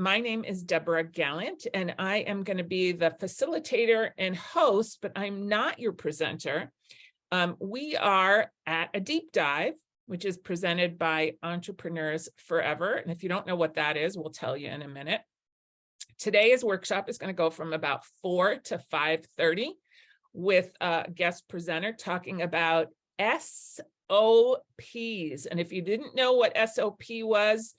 My name is Deborah Gallant, and I am going to be the facilitator and host, but I'm not your presenter. We are at a deep dive, which is presented by Entrepreneurs Forever. And if you don't know what that is, we'll tell you in a minute. Today's workshop is going to go from about 4 to 5:30 with a guest presenter talking about SOPs. And if you didn't know what SOP was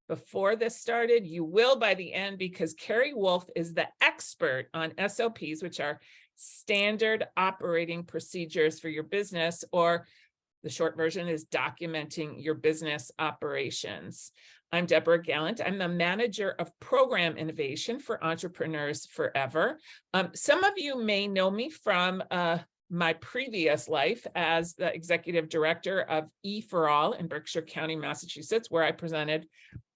before this started, you will by the end, because Carrie Wulf is the expert on SOPs, which are standard operating procedures for your business, or the short version is documenting your business operations. I'm Deborah Gallant. I'm the manager of program innovation for Entrepreneurs Forever. Some of you may know me from my previous life as the executive director of E4All in Berkshire County, Massachusetts, where I presented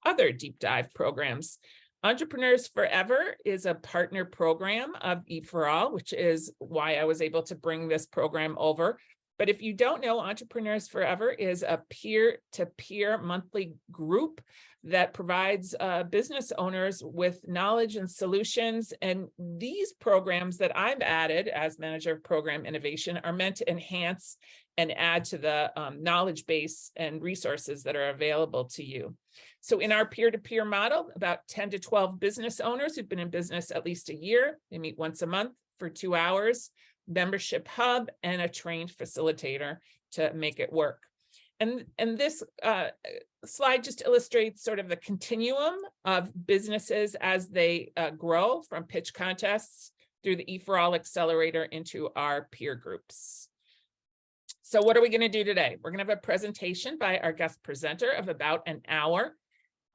other deep dive programs. Entrepreneurs Forever is a partner program of E4All, which is why I was able to bring this program over. But if you don't know, Entrepreneurs Forever is a peer-to-peer monthly group that provides business owners with knowledge and solutions. And these programs that I've added as manager of program innovation are meant to enhance and add to the knowledge base and resources that are available to you. So in our peer-to-peer model, about 10 to 12 business owners who've been in business at least a year, they meet once a month for 2 hours, membership hub, and a trained facilitator to make it work. And this slide just illustrates sort of the continuum of businesses as they grow from pitch contests through the E4All Accelerator into our peer groups. So what are we going to do today? We're going to have a presentation by our guest presenter of about an hour.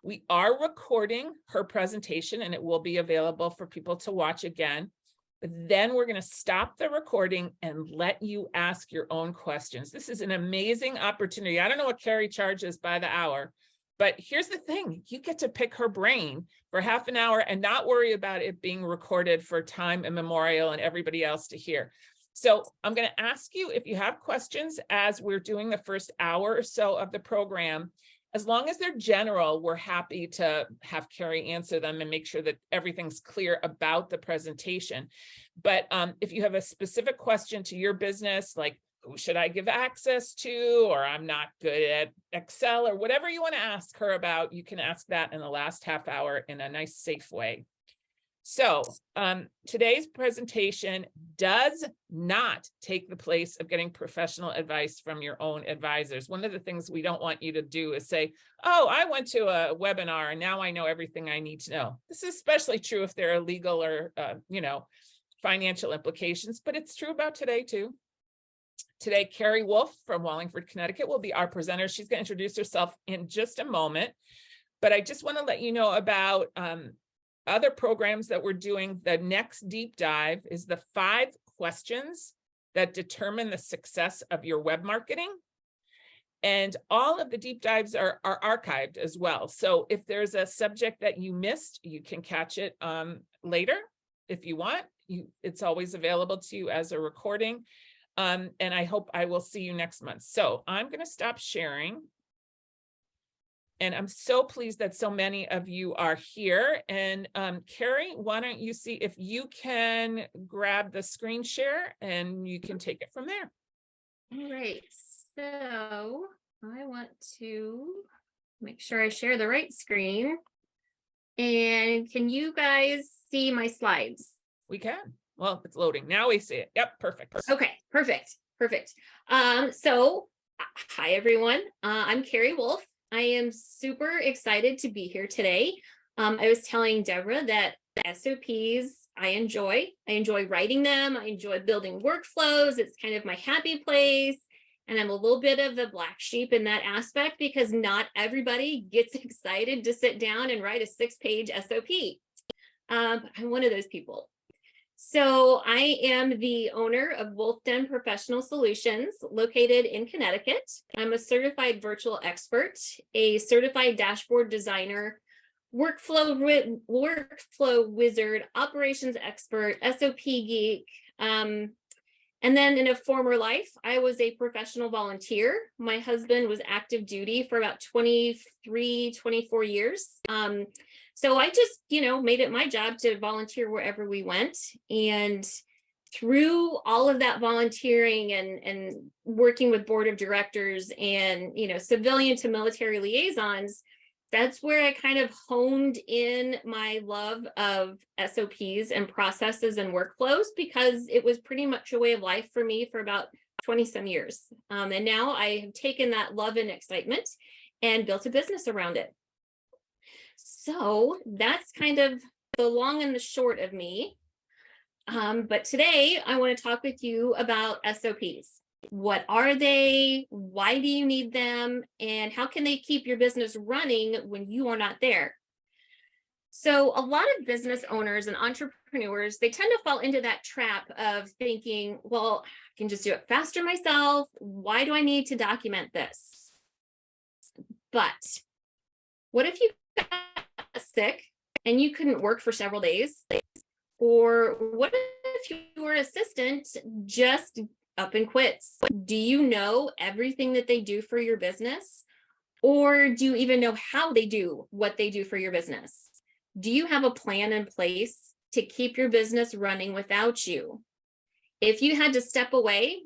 We are recording her presentation, and it will be available for people to watch again. But then we're going to stop the recording and let you ask your own questions. This is an amazing opportunity. I don't know what Carrie charges by the hour, but here's the thing. You get to pick her brain for half an hour and not worry about it being recorded for time immemorial and everybody else to hear. So I'm going to ask you if you have questions as we're doing the first hour or so of the program. As long as they're general, we're happy to have Carrie answer them and make sure that everything's clear about the presentation. But if you have a specific question to your business, like who should I give access to, or I'm not good at Excel, or whatever you want to ask her about, you can ask that in the last half hour in a nice, safe way. So today's presentation does not take the place of getting professional advice from your own advisors. One of the things we don't want you to do is say, oh, I went to a webinar and now I know everything I need to know. This is especially true if there are legal or, financial implications, but it's true about today too. Today, Carrie Wulf from Wallingford, Connecticut will be our presenter. She's going to introduce herself in just a moment, but I just want to let you know about other programs that we're doing. The next deep dive is the 5 questions that determine the success of your web marketing. And all of the deep dives are archived as well. So if there's a subject that you missed, you can catch it later if you want. It's always available to you as a recording. And I hope I will see you next month. So I'm going to stop sharing. And I'm so pleased that so many of you are here. And Carrie, why don't you see if you can grab the screen share and you can take it from there. All right, so I want to make sure I share the right screen. And can you guys see my slides? We can. Well, it's loading. Now we see it. Yep, perfect. Okay, perfect. So hi, everyone. I'm Carrie Wulf. I am super excited to be here today. I was telling Deborah that SOPs I enjoy writing them. I enjoy building workflows. It's kind of my happy place. And I'm a little bit of the black sheep in that aspect because not everybody gets excited to sit down and write a 6-page SOP. I'm one of those people. So I am the owner of Wulf Den Professional Solutions located in Connecticut. I'm a certified virtual expert, a certified dashboard designer, workflow wizard, operations expert, SOP geek. And then in a former life, I was a professional volunteer. My husband was active duty for about 23, 24 years. So I just, made it my job to volunteer wherever we went. And through all of that volunteering and working with board of directors and, civilian to military liaisons, that's where I kind of honed in my love of SOPs and processes and workflows, because it was pretty much a way of life for me for about 20 some years. And now I have taken that love and excitement and built a business around it. So that's kind of the long and the short of me. But today I want to talk with you about SOPs. What are they? Why do you need them? And how can they keep your business running when you are not there? So a lot of business owners and entrepreneurs, they tend to fall into that trap of thinking, well, I can just do it faster myself. Why do I need to document this? But what if you got sick and you couldn't work for several days? Or what if your assistant just up and quits? Do you know everything that they do for your business? Or do you even know how they do what they do for your business? Do you have a plan in place to keep your business running without you? If you had to step away,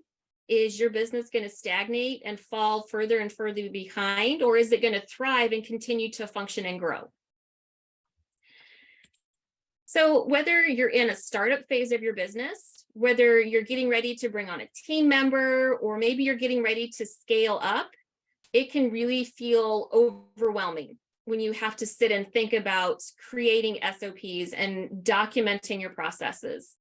is your business going to stagnate and fall further and further behind? Or is it going to thrive and continue to function and grow? So whether you're in a startup phase of your business, whether you're getting ready to bring on a team member, or maybe you're getting ready to scale up, it can really feel overwhelming when you have to sit and think about creating SOPs and documenting your processes.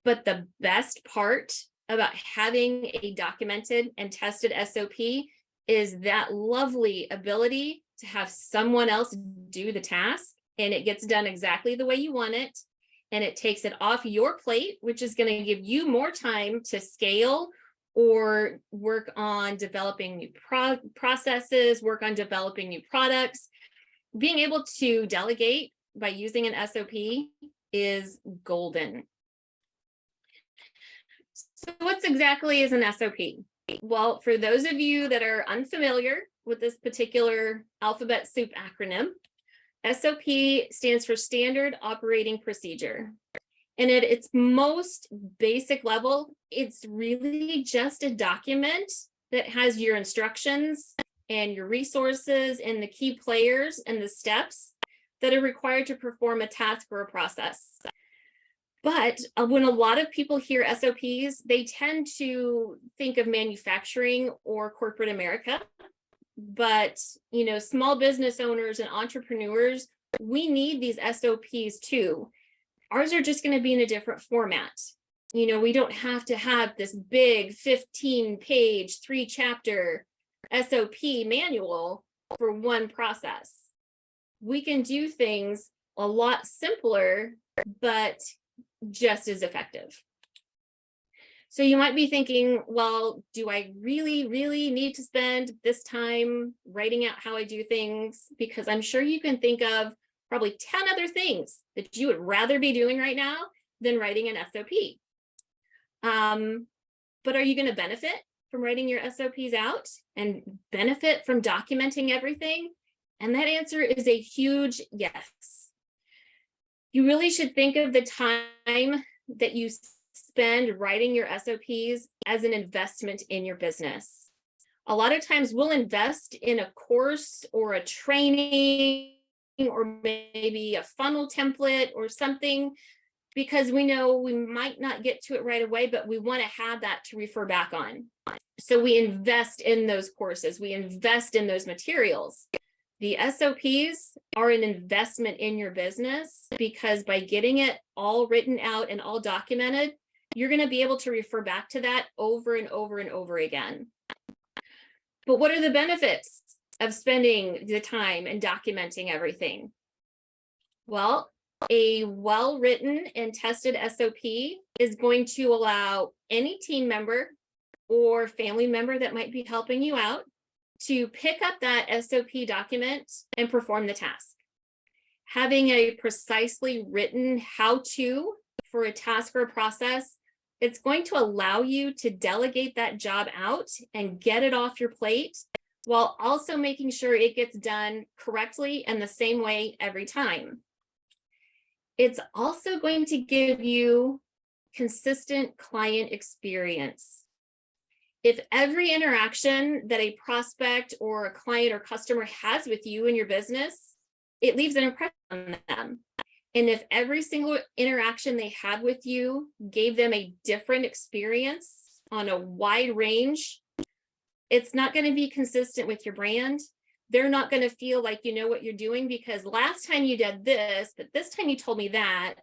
But the best part about having a documented and tested SOP is that lovely ability to have someone else do the task, and it gets done exactly the way you want it. And it takes it off your plate, which is going to give you more time to scale or work on developing new processes, work on developing new products. Being able to delegate by using an SOP is golden. So what exactly is an SOP? Well, for those of you that are unfamiliar with this particular alphabet soup acronym, SOP stands for Standard Operating Procedure. And at its most basic level, it's really just a document that has your instructions and your resources and the key players and the steps that are required to perform a task or a process. But when a lot of people hear SOPs, they tend to think of manufacturing or corporate America. But, small business owners and entrepreneurs, we need these SOPs too. Ours are just going to be in a different format. We don't have to have this big 15-page, 3-chapter SOP manual for one process. We can do things a lot simpler, but just as effective. So you might be thinking, well, do I really, really need to spend this time writing out how I do things? Because I'm sure you can think of probably 10 other things that you would rather be doing right now than writing an SOP. But are you going to benefit from writing your SOPs out and benefit from documenting everything? And that answer is a huge yes. You really should think of the time that you spend writing your SOPs as an investment in your business. A lot of times we'll invest in a course or a training or maybe a funnel template or something because we know we might not get to it right away, but we want to have that to refer back on. So we invest in those courses, we invest in those materials. The SOPs are an investment in your business because by getting it all written out and all documented, you're going to be able to refer back to that over and over and over again. But what are the benefits of spending the time and documenting everything? Well, a well-written and tested SOP is going to allow any team member or family member that might be helping you out to pick up that SOP document and perform the task. Having a precisely written how-to for a task or a process, it's going to allow you to delegate that job out and get it off your plate while also making sure it gets done correctly and the same way every time. It's also going to give you consistent client experience. If every interaction that a prospect or a client or customer has with you in your business, it leaves an impression on them. And if every single interaction they had with you gave them a different experience on a wide range, it's not going to be consistent with your brand. They're not going to feel like you know what you're doing because last time you did this, but this time you told me that.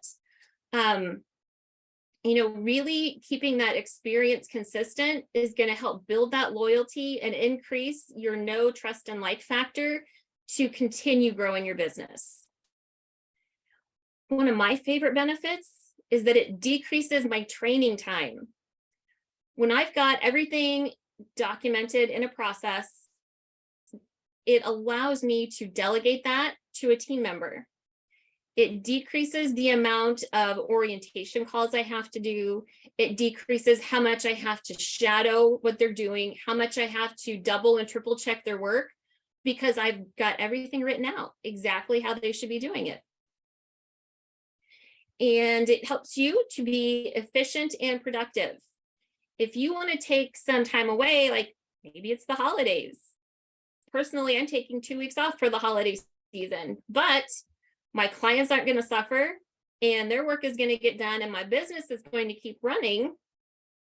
Really keeping that experience consistent is going to help build that loyalty and increase your know, trust, and like factor to continue growing your business. One of my favorite benefits is that it decreases my training time. When I've got everything documented in a process, it allows me to delegate that to a team member. It decreases the amount of orientation calls I have to do. It decreases how much I have to shadow what they're doing, how much I have to double and triple check their work, because I've got everything written out exactly how they should be doing it. And it helps you to be efficient and productive. If you want to take some time away, like maybe it's the holidays. Personally, I'm taking 2 weeks off for the holiday season, but my clients aren't going to suffer and their work is going to get done and my business is going to keep running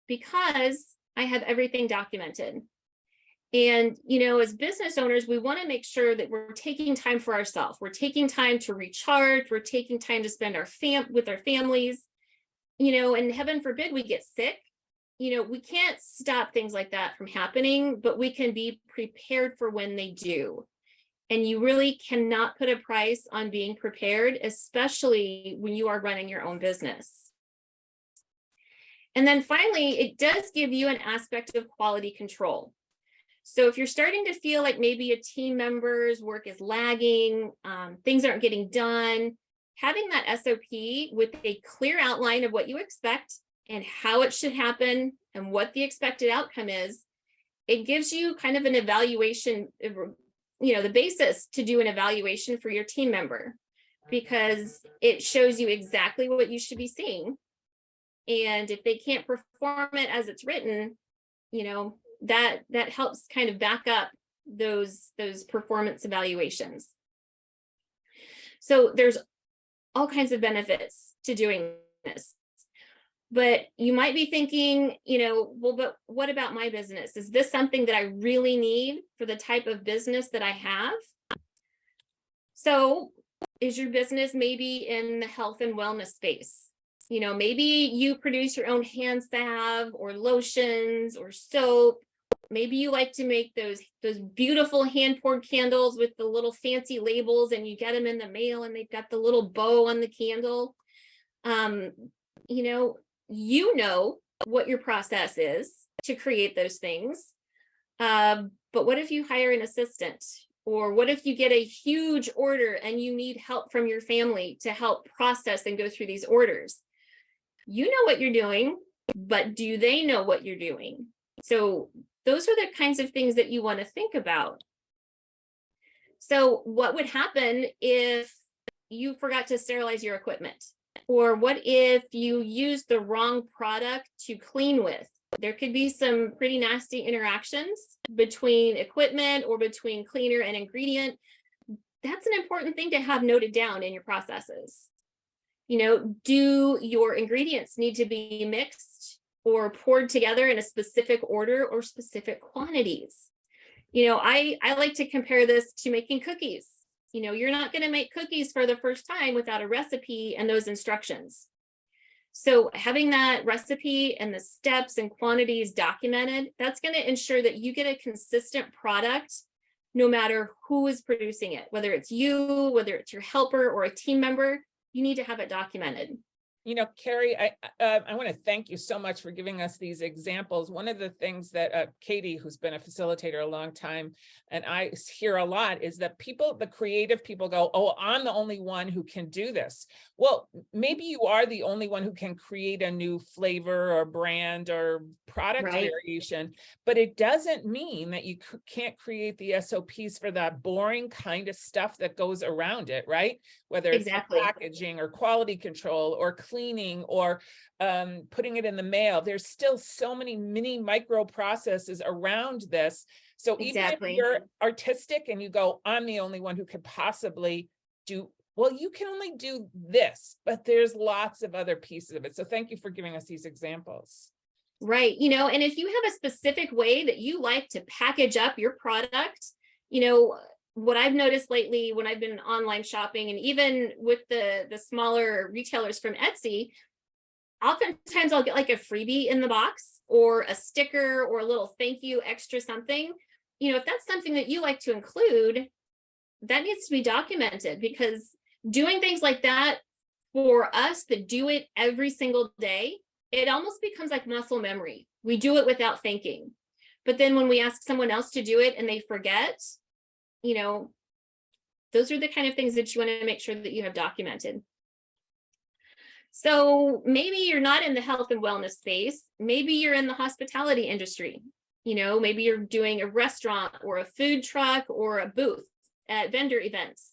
because I have everything documented. And, as business owners, we want to make sure that we're taking time for ourselves. We're taking time to recharge. We're taking time to spend with our families, and heaven forbid we get sick. We can't stop things like that from happening, but we can be prepared for when they do. And you really cannot put a price on being prepared, especially when you are running your own business. And then finally, it does give you an aspect of quality control. So if you're starting to feel like maybe a team member's work is lagging, things aren't getting done, having that SOP with a clear outline of what you expect and how it should happen and what the expected outcome is, it gives you kind of an evaluation, the basis to do an evaluation for your team member, because it shows you exactly what you should be seeing. And if they can't perform it as it's written, that helps kind of back up those performance evaluations. So there's all kinds of benefits to doing this. But you might be thinking, but what about my business? Is this something that I really need for the type of business that I have? So is your business maybe in the health and wellness space? Maybe you produce your own hand salve or lotions or soap. Maybe you like to make those beautiful hand poured candles with the little fancy labels and you get them in the mail and they've got the little bow on the candle. You know what your process is to create those things. But what if you hire an assistant? Or what if you get a huge order and you need help from your family to help process and go through these orders? You know what you're doing, but do they know what you're doing? So those are the kinds of things that you want to think about. So what would happen if you forgot to sterilize your equipment? Or what if you use the wrong product to clean with? There could be some pretty nasty interactions between equipment or between cleaner and ingredient. That's an important thing to have noted down in your processes. Do your ingredients need to be mixed or poured together in a specific order or specific quantities? I like to compare this to making cookies. You're not going to make cookies for the first time without a recipe and those instructions. So having that recipe and the steps and quantities documented, that's going to ensure that you get a consistent product no matter who is producing it, whether it's you, whether it's your helper or a team member. You need to have it documented. Carrie, I want to thank you so much for giving us these examples. One of the things that Katie, who's been a facilitator a long time, and I hear a lot is that the creative people go, oh, I'm the only one who can do this. Well, maybe you are the only one who can create a new flavor or brand or product Right. variation, but it doesn't mean that you can't create the SOPs for that boring kind of stuff that goes around it, right? Whether it's Exactly. packaging or quality control or cleaning or putting it in the mail. There's still so many mini micro processes around this. So even if Exactly. you're artistic and you go, I'm the only one who could possibly do, well, you can only do this, but there's lots of other pieces of it. So thank you for giving us these examples. Right. And if you have a specific way that you like to package up your product, what I've noticed lately when I've been online shopping, and even with the smaller retailers from Etsy, oftentimes I'll get like a freebie in the box or a sticker or a little thank you extra something. If that's something that you like to include, that needs to be documented, because doing things like that for us that do it every single day, it almost becomes like muscle memory. We do it without thinking. But then when we ask someone else to do it and they forget, those are the kind of things that you want to make sure that you have documented. So maybe you're not in the health and wellness space. Maybe you're in the hospitality industry. Maybe you're doing a restaurant or a food truck or a booth at vendor events.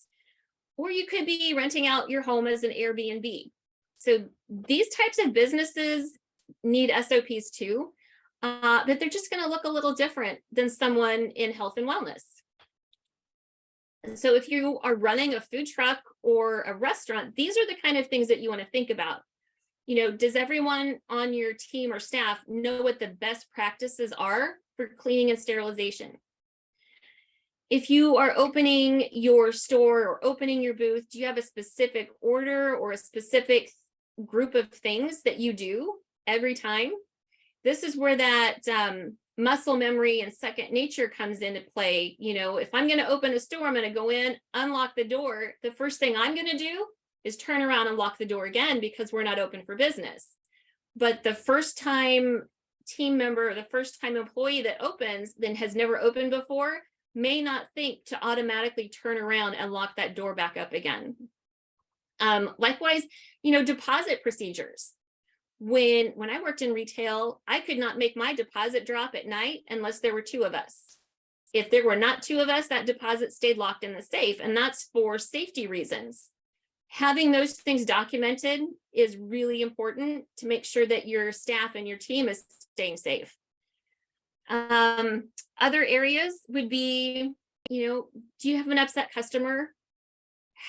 Or you could be renting out your home as an Airbnb. So these types of businesses need SOPs too, but they're just going to look a little different than someone in health and wellness. So if you are running a food truck or a restaurant, these are the kind of things that you want to think about. Does everyone on your team or staff know what the best practices are for cleaning and sterilization? If you are opening your store or opening your booth, do you have a specific order or a specific group of things that you do every time? This is where that muscle memory and second nature comes into play. If I'm going to open a store, I'm going to go in, unlock the door. The first thing I'm going to do is turn around and lock the door again, because we're not open for business. But the first time team member, the first time employee that opens, then has never opened before, may not think to automatically turn around and lock that door back up again. Likewise, deposit procedures. When I worked in retail, I could not make my deposit drop at night unless there were two of us. If there were not two of us, that deposit stayed locked in the safe, and that's for safety reasons. Having those things documented is really important to make sure that your staff and your team is staying safe. Other areas would be, do you have an upset customer?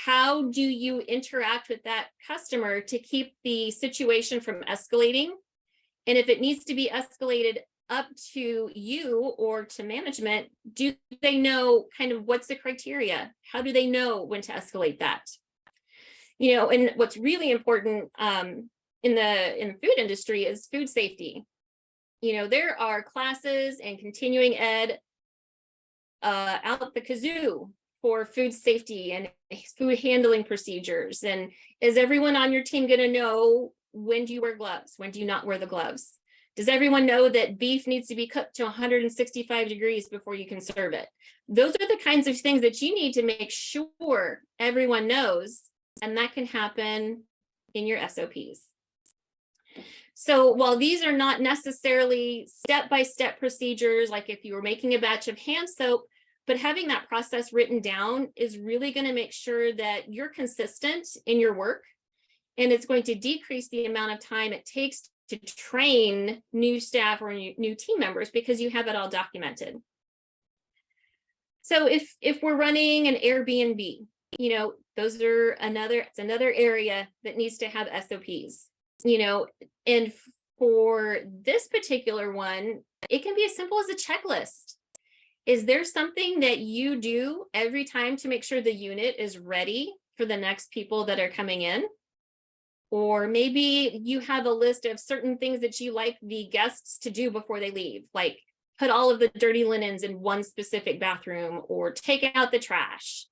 How do you interact with that customer to keep the situation from escalating? And if it needs to be escalated up to you or to management, do they know kind of what's the criteria? How do they know when to escalate that? And what's really important in the food industry is food safety. There are classes and continuing ed out the kazoo for food safety and food handling procedures. And is everyone on your team going to know, when do you wear gloves? When do you not wear the gloves? Does everyone know that beef needs to be cooked to 165 degrees before you can serve it? Those are the kinds of things that you need to make sure everyone knows, and that can happen in your SOPs. So while these are not necessarily step-by-step procedures, like if you were making a batch of hand soap, but having that process written down is really going to make sure that you're consistent in your work, and it's going to decrease the amount of time it takes to train new staff or new team members, because you have it all documented. So if we're running an Airbnb, those are another area that needs to have SOPs. And for this particular one, it can be as simple as a checklist. Is there something that you do every time to make sure the unit is ready for the next people that are coming in? Or maybe you have a list of certain things that you like the guests to do before they leave, like put all of the dirty linens in one specific bathroom or take out the trash.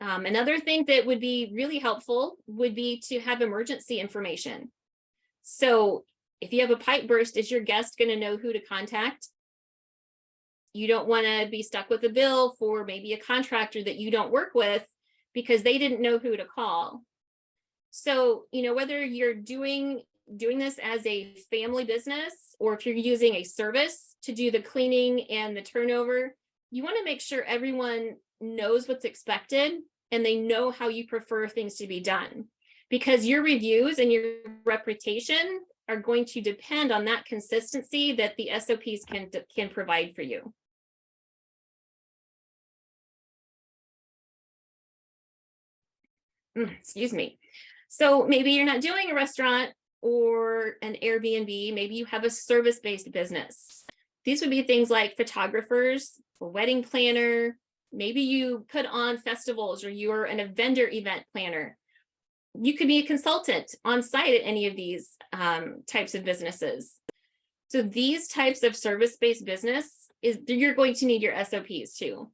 Another thing that would be really helpful would be to have emergency information. So if you have a pipe burst, is your guest going to know who to contact? You don't want to be stuck with a bill for maybe a contractor that you don't work with because they didn't know who to call. So, whether you're doing this as a family business, or if you're using a service to do the cleaning and the turnover, you want to make sure everyone knows what's expected and they know how you prefer things to be done, because your reviews and your reputation are going to depend on that consistency that the SOPs can provide for you. Excuse me. So maybe you're not doing a restaurant or an Airbnb, maybe you have a service-based business. These would be things like photographers, a wedding planner, maybe you put on festivals or you're a vendor event planner. You could be a consultant on site at any of these types of businesses. So these types of service-based business you're going to need your SOPs too.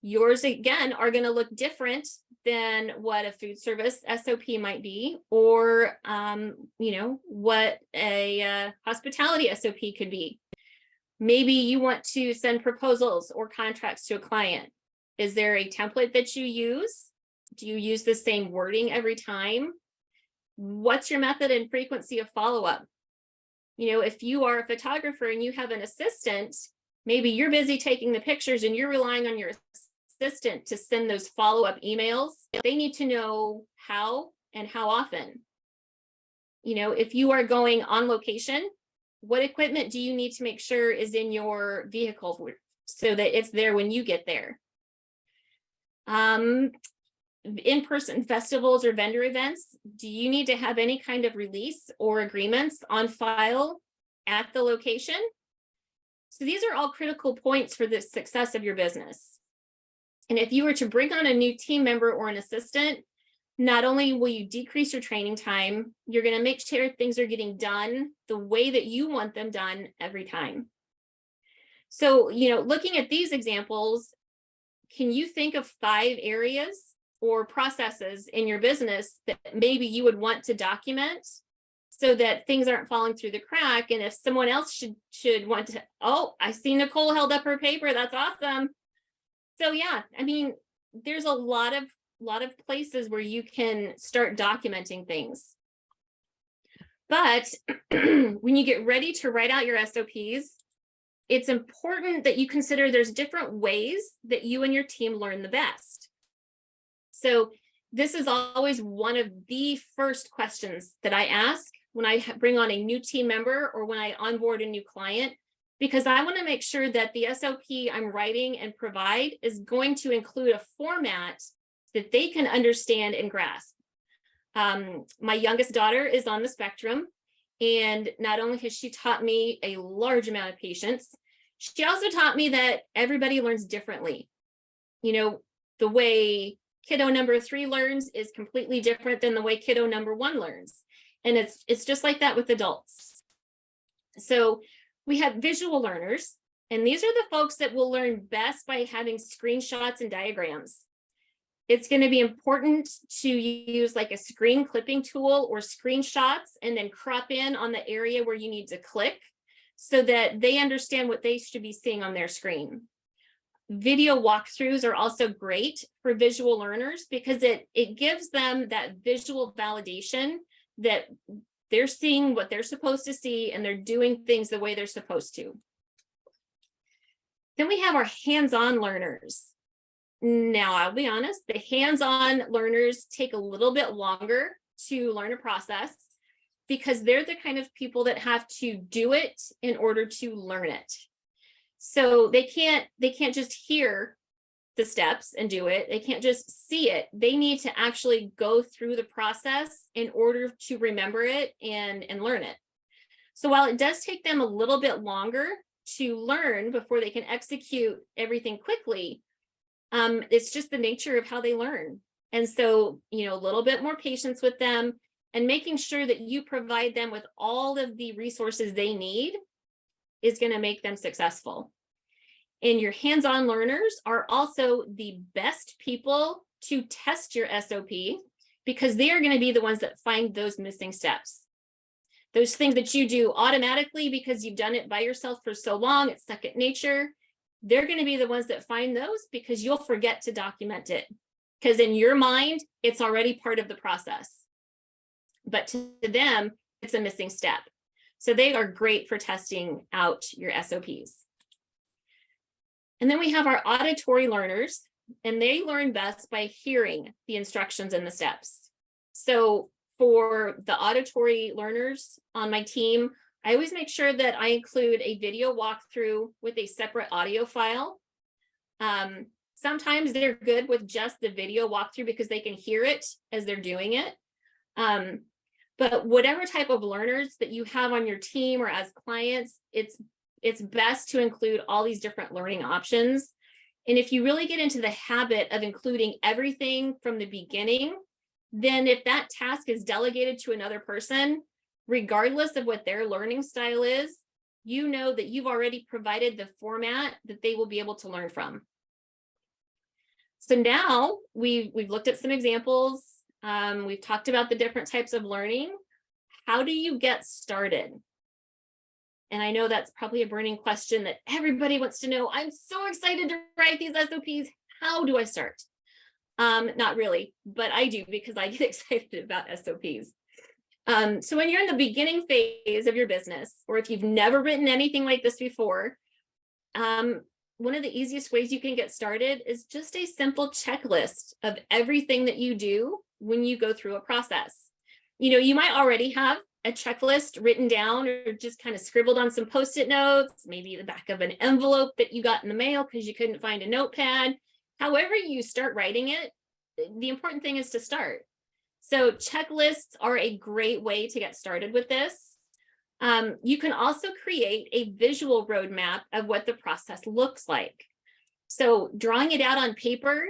Yours, again, are going to look different than what a food service SOP might be, or what a hospitality SOP could be. Maybe you want to send proposals or contracts to a client. Is there a template that you use? Do you use the same wording every time? What's your method and frequency of follow-up? If you are a photographer and you have an assistant, maybe you're busy taking the pictures and you're relying on your assistant to send those follow-up emails. They need to know how and how often. If you are going on location, what equipment do you need to make sure is in your vehicle so that it's there when you get there? In-person festivals or vendor events, do you need to have any kind of release or agreements on file at the location? So these are all critical points for the success of your business. And if you were to bring on a new team member or an assistant, not only will you decrease your training time, you're going to make sure things are getting done the way that you want them done every time. So, looking at these examples, can you think of 5 areas or processes in your business that maybe you would want to document so that things aren't falling through the crack? And if someone else should want to, oh, I see Nicole held up her paper. That's awesome. So yeah, there's a lot of places where you can start documenting things. But when you get ready to write out your SOPs, it's important that you consider there's different ways that you and your team learn the best. So this is always one of the first questions that I ask when I bring on a new team member or when I onboard a new client, because I want to make sure that the SOP I'm writing and provide is going to include a format that they can understand and grasp. My youngest daughter is on the spectrum, and not only has she taught me a large amount of patience, she also taught me that everybody learns differently. The way kiddo number 3 learns is completely different than the way kiddo number 1 learns. And it's just like that with adults. So we have visual learners, and these are the folks that will learn best by having screenshots and diagrams. It's going to be important to use like a screen clipping tool or screenshots and then crop in on the area where you need to click so that they understand what they should be seeing on their screen. Video walkthroughs are also great for visual learners because it gives them that visual validation that they're seeing what they're supposed to see and they're doing things the way they're supposed to. Then we have our hands-on learners. Now, I'll be honest, the hands-on learners take a little bit longer to learn a process because they're the kind of people that have to do it in order to learn it. So they can't just hear the steps and do it. They can't just see it. They need to actually go through the process in order to remember it and learn it. So while it does take them a little bit longer to learn before they can execute everything quickly, it's just the nature of how they learn. And so, a little bit more patience with them and making sure that you provide them with all of the resources they need is going to make them successful. And your hands-on learners are also the best people to test your SOP, because they are going to be the ones that find those missing steps. Those things that you do automatically because you've done it by yourself for so long, it's second nature. They're going to be the ones that find those because you'll forget to document it. Because in your mind, it's already part of the process. But to them, it's a missing step. So they are great for testing out your SOPs. And then we have our auditory learners, and they learn best by hearing the instructions and the steps. So for the auditory learners on my team, I always make sure that I include a video walkthrough with a separate audio file. Sometimes they're good with just the video walkthrough because they can hear it as they're doing it. But whatever type of learners that you have on your team or as clients, it's best to include all these different learning options. And if you really get into the habit of including everything from the beginning, then if that task is delegated to another person, regardless of what their learning style is, you know that you've already provided the format that they will be able to learn from. So now we've looked at some examples. We've talked about the different types of learning. How do you get started? And I know that's probably a burning question that everybody wants to know. I'm so excited to write these SOPs. How do I start? Not really, but I do, because I get excited about SOPs. So when you're in the beginning phase of your business, or if you've never written anything like this before, one of the easiest ways you can get started is just a simple checklist of everything that you do when you go through a process. You know, you might already have a checklist written down or just kind of scribbled on some Post-it notes, maybe the back of an envelope that you got in the mail because you couldn't find a notepad. However you start writing it, the important thing is to start. So checklists are a great way to get started with this. You can also create a visual roadmap of what the process looks like. So drawing it out on paper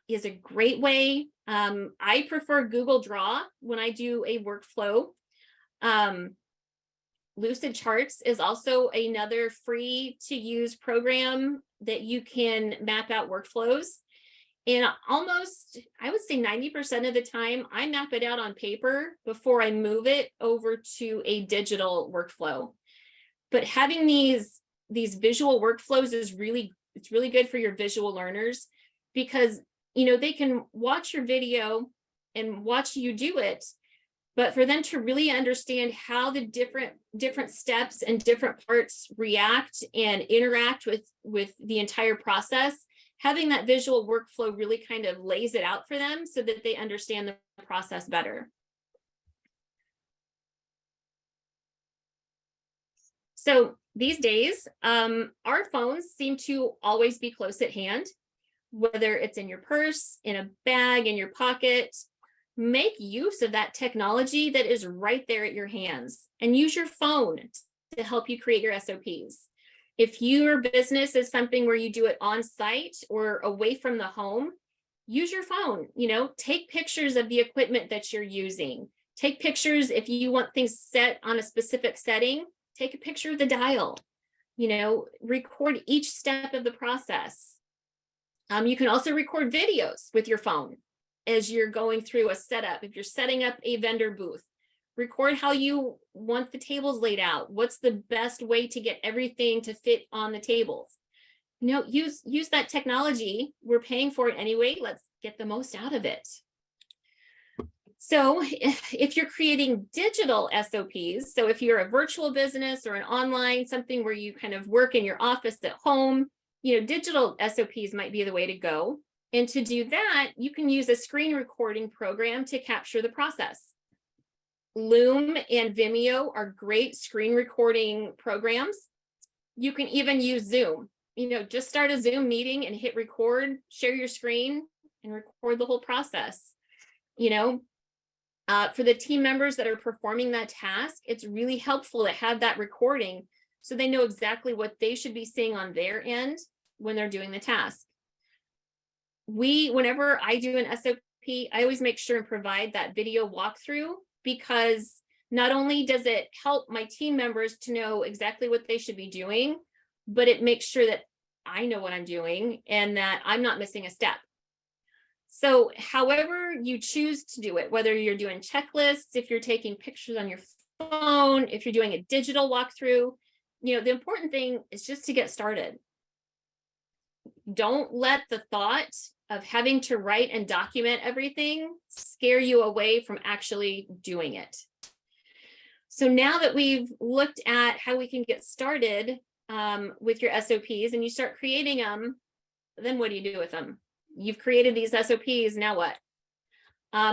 is a great way. I prefer Google Draw when I do a workflow. Lucid Charts is also another free to use program that you can map out workflows. And almost, I would say 90% of the time, I map it out on paper before I move it over to a digital workflow. But having these visual workflows is really good for your visual learners, because you know they can watch your video and watch you do it, but for them to really understand how the different steps and different parts react and interact with the entire process, having that visual workflow really kind of lays it out for them so that they understand the process better. So these days, our phones seem to always be close at hand, whether it's in your purse, in a bag, in your pocket. Make use of that technology that is right there at your hands, and use your phone to help you create your SOPs. If your business is something where you do it on site or away from the home, use your phone. You know, take pictures of the equipment that you're using. Take pictures if you want things set on a specific setting. Take a picture of the dial. You know, record each step of the process. You can also record videos with your phone as you're going through a setup. If you're setting up a vendor booth, record how you want the tables laid out. What's the best way to get everything to fit on the tables? You know, use that technology. We're paying for it anyway. Let's get the most out of it. So if you're creating digital SOPs, so if you're a virtual business or an online, something where you kind of work in your office at home, you know, digital SOPs might be the way to go. And to do that, you can use a screen recording program to capture the process. Loom and Vimeo are great screen recording programs. You can even use Zoom. You know, just start a Zoom meeting and hit record, share your screen, and record the whole process. You know, for the team members that are performing that task, it's really helpful to have that recording so they know exactly what they should be seeing on their end when they're doing the task. Whenever I do an SOP, I always make sure and provide that video walkthrough, because not only does it help my team members to know exactly what they should be doing, but it makes sure that I know what I'm doing and that I'm not missing a step. So however you choose to do it, whether you're doing checklists, if you're taking pictures on your phone, if you're doing a digital walkthrough, the important thing is just to get started. Don't let the thought of having to write and document everything scare you away from actually doing it. So now that we've looked at how we can get started with your SOPs and you start creating them, then what do you do with them? You've created these SOPs, now what?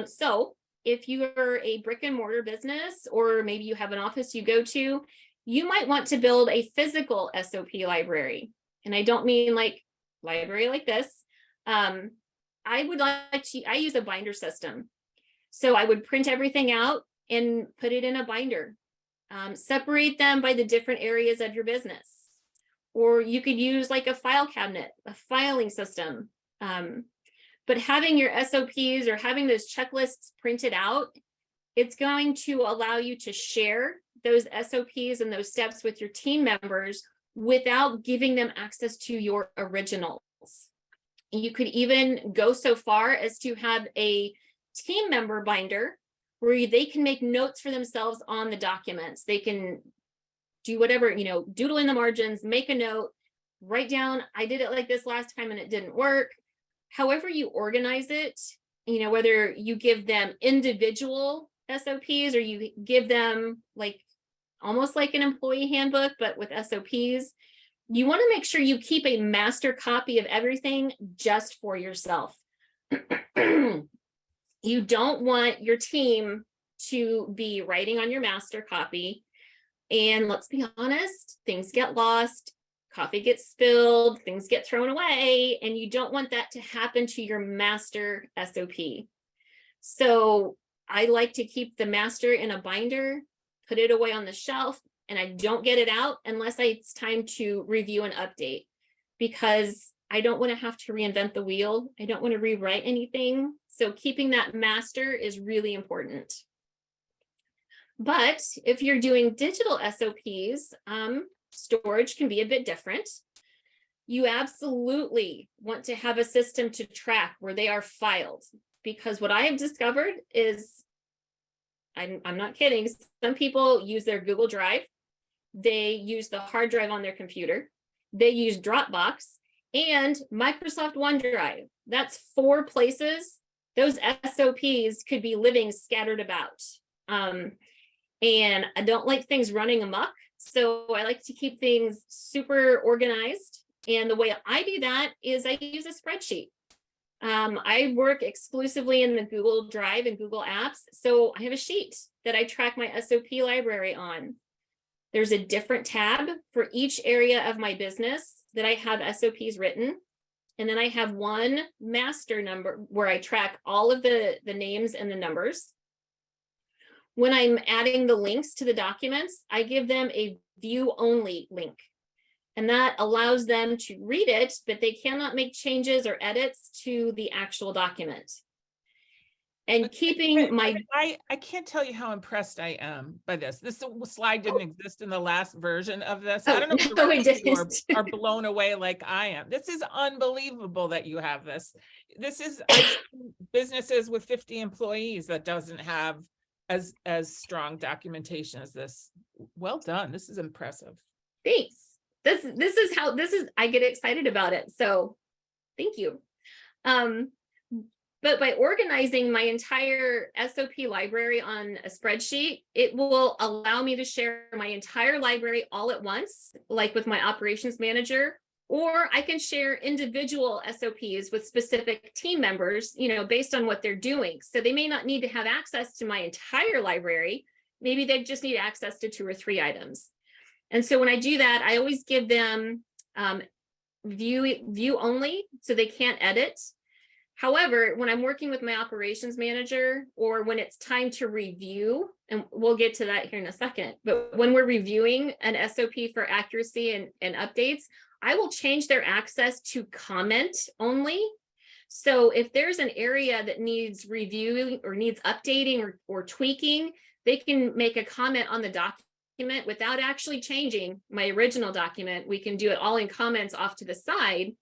So if you're a brick and mortar business, or maybe you have an office you go to, you might want to build a physical SOP library. And I don't mean like library like this. I use a binder system. So I would print everything out and put it in a binder. Separate them by the different areas of your business. Or you could use like a file cabinet, a filing system. But having your SOPs or having those checklists printed out, it's going to allow you to share those SOPs and those steps with your team members without giving them access to your originals. You could even go so far as to have a team member binder where they can make notes for themselves on the documents. They can do whatever, doodle in the margins, make a note, write down, I did it like this last time and it didn't work. However you organize it, whether you give them individual SOPs or you give them like almost like an employee handbook, but with SOPs, you want to make sure you keep a master copy of everything just for yourself. You don't want your team to be writing on your master copy. And let's be honest, things get lost, coffee gets spilled, things get thrown away, and you don't want that to happen to your master SOP. So I like to keep the master in a binder, put it away on the shelf, and I don't get it out unless it's time to review and update, because I don't want to have to reinvent the wheel. I don't want to rewrite anything. So keeping that master is really important. But if you're doing digital SOPs, storage can be a bit different. You absolutely want to have a system to track where they are filed, because what I have discovered is, I'm not kidding, some people use their Google Drive, they use the hard drive on their computer, they use Dropbox and Microsoft OneDrive. That's 4 places those SOPs could be living scattered about. And I don't like things running amok. So I like to keep things super organized. And the way I do that is I use a spreadsheet. I work exclusively in the Google Drive and Google Apps. So I have a sheet that I track my SOP library on. There's a different tab for each area of my business that I have SOPs written. And then I have one master number where I track all of the names and the numbers. When I'm adding the links to the documents, I give them a view only link. And that allows them to read it, but they cannot make changes or edits to the actual document. And keeping my... I can't tell you how impressed I am by this. This slide didn't exist in the last version of this. I don't know if the rest of you are blown away like I am. This is unbelievable that you have this. This is businesses with 50 employees that doesn't have as strong documentation as this. Well done. This is impressive. Thanks. This is I get excited about it. So thank you. But by organizing my entire SOP library on a spreadsheet, it will allow me to share my entire library all at once, like with my operations manager, or I can share individual SOPs with specific team members, based on what they're doing. So they may not need to have access to my entire library. Maybe they just need access to 2 or 3 items. And so when I do that, I always give them view only, so they can't edit. However, when I'm working with my operations manager, or when it's time to review, and we'll get to that here in a second, but when we're reviewing an SOP for accuracy and updates, I will change their access to comment only. So if there's an area that needs reviewing or needs updating or tweaking, they can make a comment on the document without actually changing my original document. We can do it all in comments off to the side.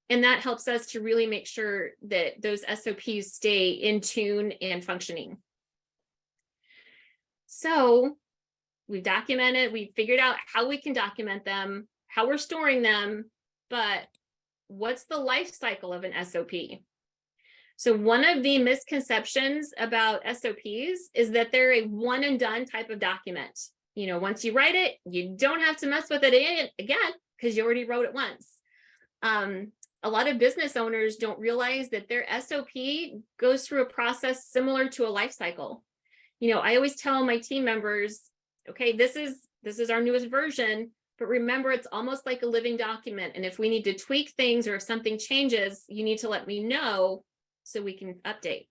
And that helps us to really make sure that those SOPs stay in tune and functioning. So we've documented, we've figured out how we can document them, how we're storing them, but what's the life cycle of an SOP? So one of the misconceptions about SOPs is that they're a one and done type of document. You know, once you write it, you don't have to mess with it again because you already wrote it once. A lot of business owners don't realize that their SOP goes through a process similar to a life cycle. You know, I always tell my team members, okay, this is our newest version, but remember, it's almost like a living document. And if we need to tweak things or if something changes, you need to let me know so we can update.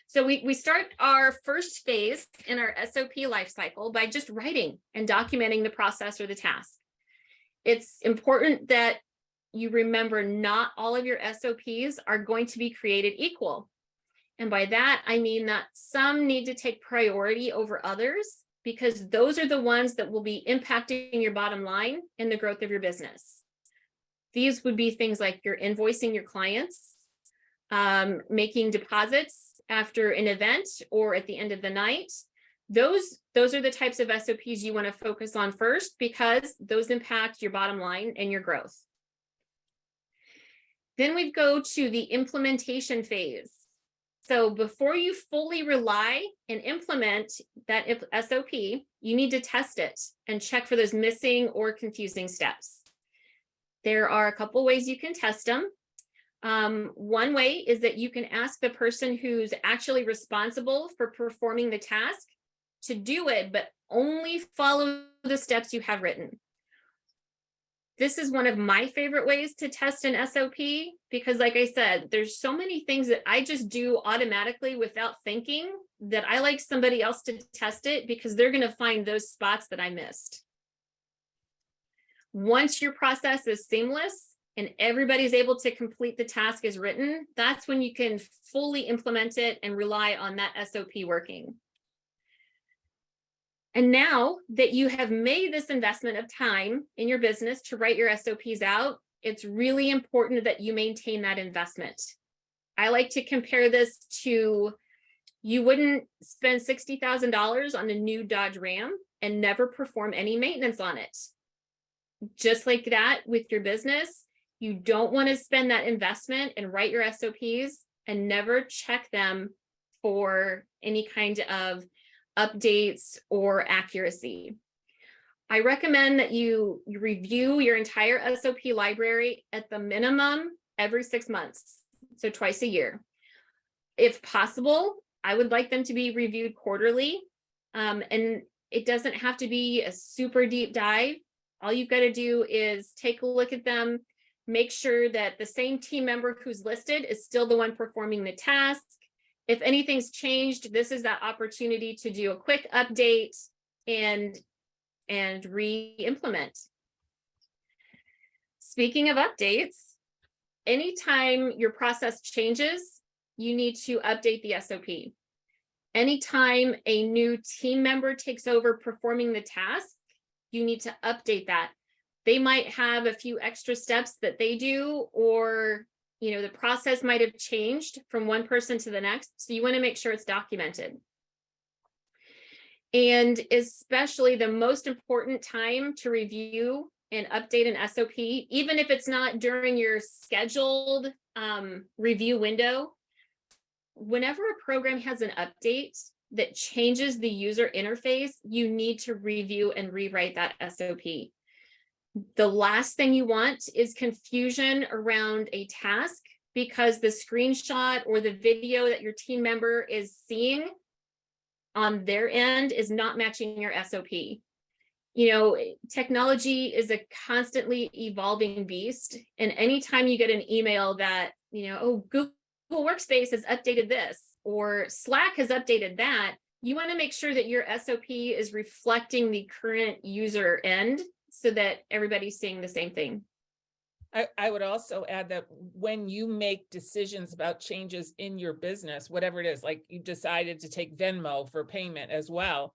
So we start our first phase in our SOP lifecycle by just writing and documenting the process or the task. It's important that you remember not all of your SOPs are going to be created equal. And by that, I mean that some need to take priority over others because those are the ones that will be impacting your bottom line and the growth of your business. These would be things like you're invoicing your clients, making deposits after an event or at the end of the night. Those are the types of SOPs you want to focus on first because those impact your bottom line and your growth. Then we go to the implementation phase. So before you fully rely and implement that SOP, you need to test it and check for those missing or confusing steps. There are a couple ways you can test them. One way is that you can ask the person who's actually responsible for performing the task to do it, but only follow the steps you have written. This is one of my favorite ways to test an SOP because, like I said, there's so many things that I just do automatically without thinking that I like somebody else to test it because they're going to find those spots that I missed. Once your process is seamless and everybody's able to complete the task as written, that's when you can fully implement it and rely on that SOP working. And now that you have made this investment of time in your business to write your SOPs out, it's really important that you maintain that investment. I like to compare this to you wouldn't spend $60,000 on a new Dodge Ram and never perform any maintenance on it. Just like that with your business, you don't want to spend that investment and write your SOPs and never check them for any kind of updates or accuracy. I recommend that you review your entire SOP library at the minimum every 6 months, so twice a year. If possible, I would like them to be reviewed quarterly, and it doesn't have to be a super deep dive. All you've got to do is take a look at them, make sure that the same team member who's listed is still the one performing the task. If anything's changed, this is that opportunity to do a quick update and re-implement. Speaking of updates, anytime your process changes, you need to update the SOP. Anytime a new team member takes over performing the task, you need to update that. They might have a few extra steps that they do, or the process might have changed from one person to the next. So you want to make sure it's documented. And especially the most important time to review and update an SOP, even if it's not during your scheduled review window, whenever a program has an update that changes the user interface, you need to review and rewrite that SOP. The last thing you want is confusion around a task because the screenshot or the video that your team member is seeing on their end is not matching your SOP. Technology is a constantly evolving beast. And anytime you get an email that, oh, Google Workspace has updated this or Slack has updated that, you want to make sure that your SOP is reflecting the current user end so that everybody's seeing the same thing. I would also add that when you make decisions about changes in your business, whatever it is, like you decided to take Venmo for payment as well,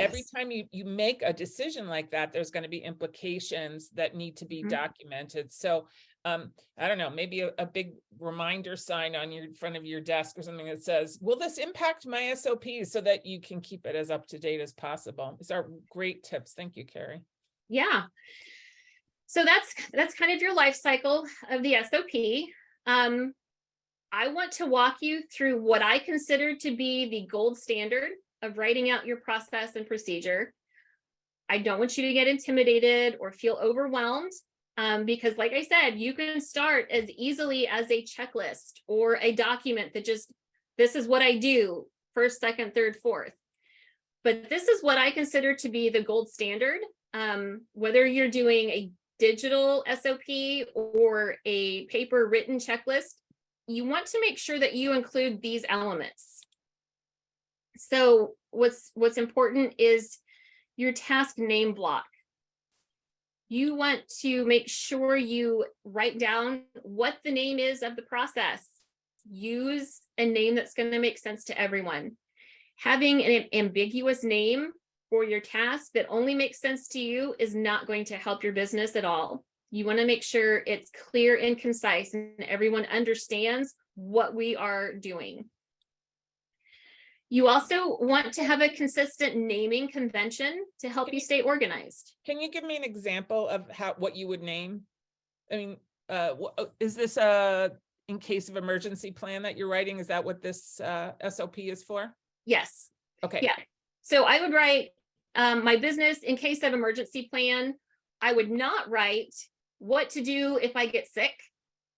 every Yes. time you make a decision like that, there's going to be implications that need to be Mhm. documented. So I don't know, maybe a big reminder sign on your front of your desk or something that says, will this impact my SOPs, so that you can keep it as up to date as possible. These are great tips. Thank you, Carrie. Yeah. So that's kind of your life cycle of the SOP. I want to walk you through what I consider to be the gold standard of writing out your process and procedure. I don't want you to get intimidated or feel overwhelmed, because like I said, you can start as easily as a checklist or a document that just, this is what I do, first, second, third, fourth. But this is what I consider to be the gold standard. Whether you're doing a digital SOP or a paper written checklist, you want to make sure that you include these elements. So what's important is your task name block. You want to make sure you write down what the name is of the process. Use a name that's going to make sense to everyone. Having an ambiguous name for your task that only makes sense to you is not going to help your business at all. You want to make sure it's clear and concise and everyone understands what we are doing. You also want to have a consistent naming convention to help you stay organized. Can you give me an example of what you would name? I mean, is this in case of emergency plan that you're writing? Is that what this SOP is for? Yes. Okay. Yeah. So I would write my business in case of emergency plan. I would not write what to do if I get sick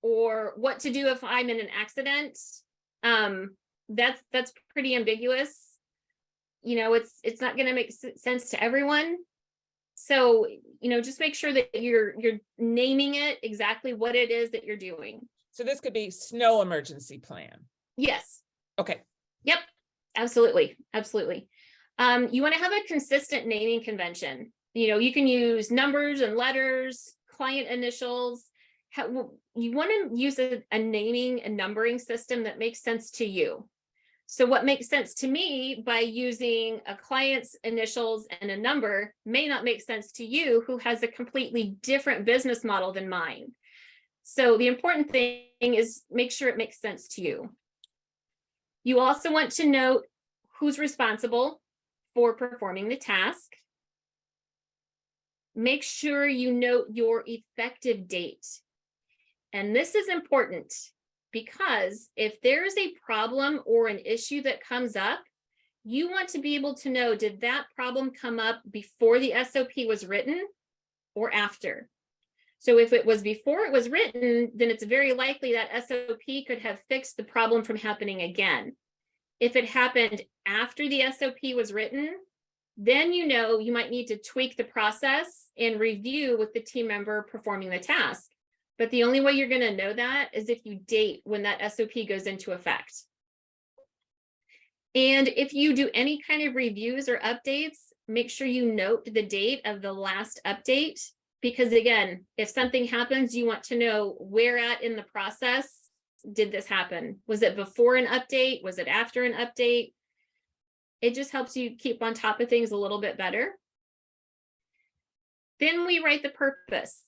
or what to do if I'm in an accident. That's pretty ambiguous. You know, it's not going to make sense to everyone. So, you know, just make sure that you're naming it exactly what it is that you're doing. So this could be snow emergency plan. Yes. Okay. Yep. Absolutely. Absolutely. You want to have a consistent naming convention. You know, you can use numbers and letters, client initials. You want to use a naming and numbering system that makes sense to you. So what makes sense to me by using a client's initials and a number may not make sense to you, who has a completely different business model than mine. So the important thing is make sure it makes sense to you. You also want to note who's responsible for performing the task. Make sure you note your effective date. And this is important because if there is a problem or an issue that comes up, you want to be able to know, did that problem come up before the SOP was written or after? So if it was before it was written, then it's very likely that SOP could have fixed the problem from happening again. If it happened after the SOP was written, then you know you might need to tweak the process and review with the team member performing the task. But the only way you're going to know that is if you date when that SOP goes into effect. And if you do any kind of reviews or updates, make sure you note the date of the last update, because again, if something happens, you want to know where at in the process did this happen? Was it before an update? Was it after an update? It just helps you keep on top of things a little bit better. Then we write the purpose.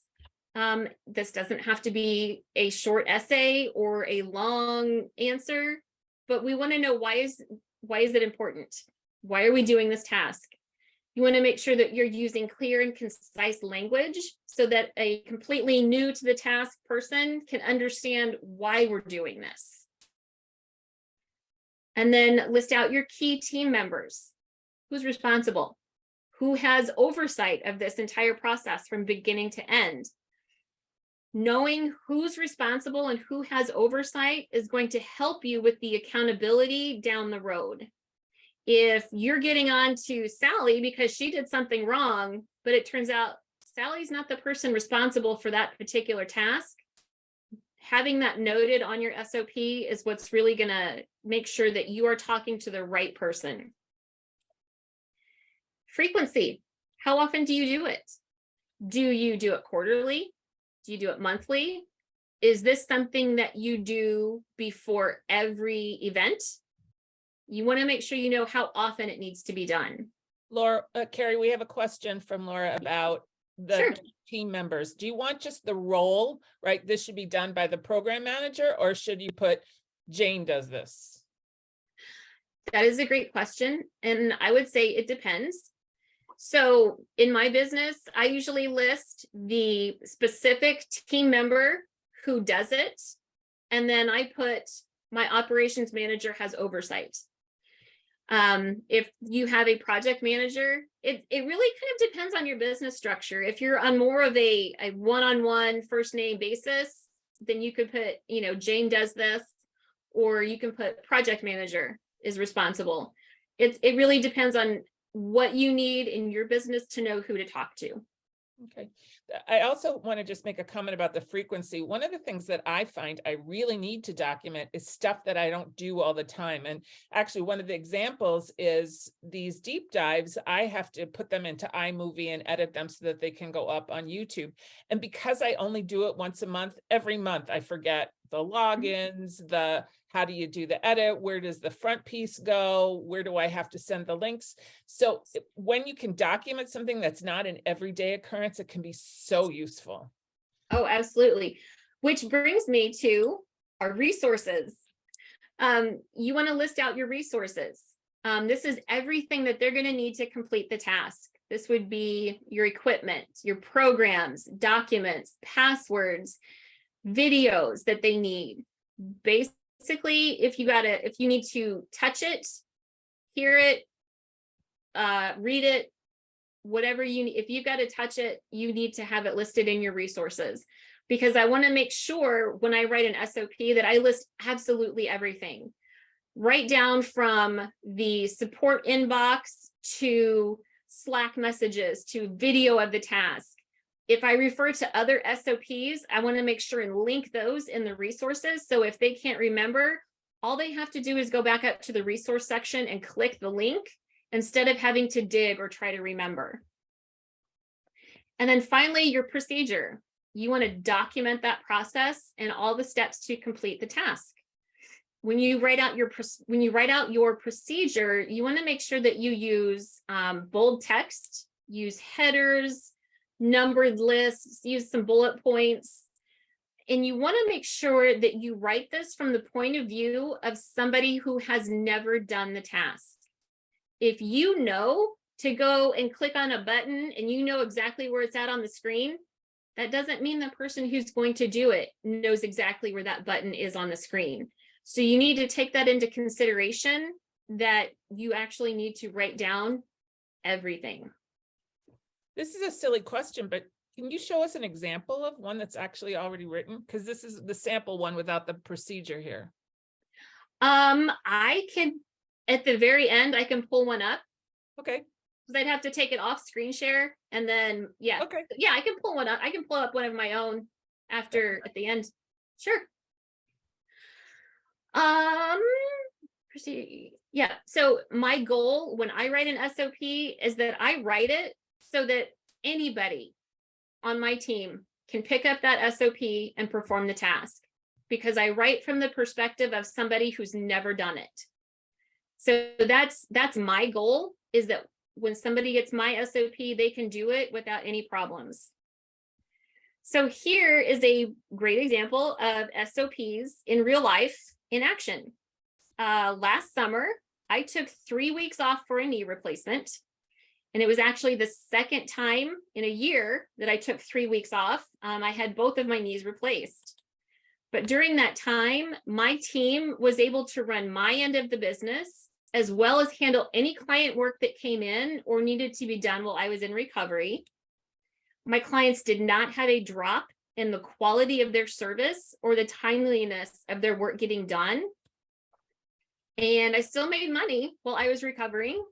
This doesn't have to be a short essay or a long answer, but we want to know why is it important? Why are we doing this task? You want to make sure that you're using clear and concise language so that a completely new to the task person can understand why we're doing this. And then list out your key team members. Who's responsible? Who has oversight of this entire process from beginning to end? Knowing who's responsible and who has oversight is going to help you with the accountability down the road. If you're getting on to Sally because she did something wrong, but it turns out Sally's not the person responsible for that particular task, having that noted on your SOP is what's really going to make sure that you are talking to the right person. Frequency. How often do you do it? Do you do it quarterly? Do you do it monthly? Is this something that you do before every event? You want to make sure you know how often it needs to be done. Laura, Carrie, we have a question from Laura about the Sure. team members. Do you want just the role, right? This should be done by the program manager, or should you put Jane does this? That is a great question. And I would say it depends. So in my business, I usually list the specific team member who does it. And then I put my operations manager has oversight. If you have a project manager, it really kind of depends on your business structure. If you're on more of a one-on-one first name basis, then you could put, Jane does this, or you can put project manager is responsible. It really depends on what you need in your business to know who to talk to. Okay. I also want to just make a comment about the frequency. One of the things that I find I really need to document is stuff that I don't do all the time. And actually, one of the examples is these deep dives. I have to put them into iMovie and edit them so that they can go up on YouTube. And because I only do it once a month, every month I forget the logins, how do you do the edit? Where does the front piece go? Where do I have to send the links? So when you can document something that's not an everyday occurrence, it can be so useful. Oh, absolutely. Which brings me to our resources. You want to list out your resources. This is everything that they're going to need to complete the task. This would be your equipment, your programs, documents, passwords, videos that they need. Basically, if you need to touch it, hear it, read it, whatever you need, if you've got to touch it, you need to have it listed in your resources, because I want to make sure when I write an SOP that I list absolutely everything, right down from the support inbox to Slack messages to video of the task. If I refer to other SOPs, I want to make sure and link those in the resources. So if they can't remember, all they have to do is go back up to the resource section and click the link instead of having to dig or try to remember. And then finally, your procedure. You want to document that process and all the steps to complete the task. When you write out your procedure, you want to make sure that you use bold text, use headers, numbered lists, use some bullet points. And you want to make sure that you write this from the point of view of somebody who has never done the task. If you know to go and click on a button and you know exactly where it's at on the screen, that doesn't mean the person who's going to do it knows exactly where that button is on the screen. So you need to take that into consideration, that you actually need to write down everything. This is a silly question, but can you show us an example of one that's actually already written? Because this is the sample one without the procedure here. I can, at the very end, I can pull one up. Okay. Because I'd have to take it off screen share and then, yeah. Okay. Yeah, I can pull one up. I can pull up one of my own after at the end. Sure. Yeah. So my goal when I write an SOP is that I write it so that anybody on my team can pick up that SOP and perform the task, because I write from the perspective of somebody who's never done it. So that's my goal, is that when somebody gets my SOP, they can do it without any problems. So here is a great example of SOPs in real life in action. Last summer, I took 3 weeks off for a knee replacement. And it was actually the second time in a year that I took 3 weeks off. I had both of my knees replaced. But during that time, my team was able to run my end of the business, as well as handle any client work that came in or needed to be done while I was in recovery. My clients did not have a drop in the quality of their service or the timeliness of their work getting done. And I still made money while I was recovering.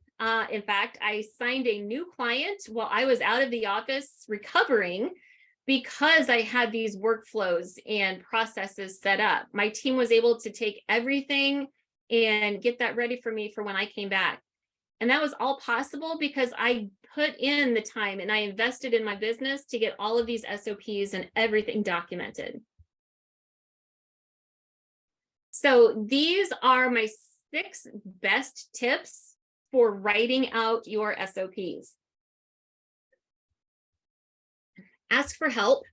In fact, I signed a new client while I was out of the office recovering, because I had these workflows and processes set up. My team was able to take everything and get that ready for me for when I came back. And that was all possible because I put in the time and I invested in my business to get all of these SOPs and everything documented. So these are my 6 best tips for writing out your SOPs. Ask for help.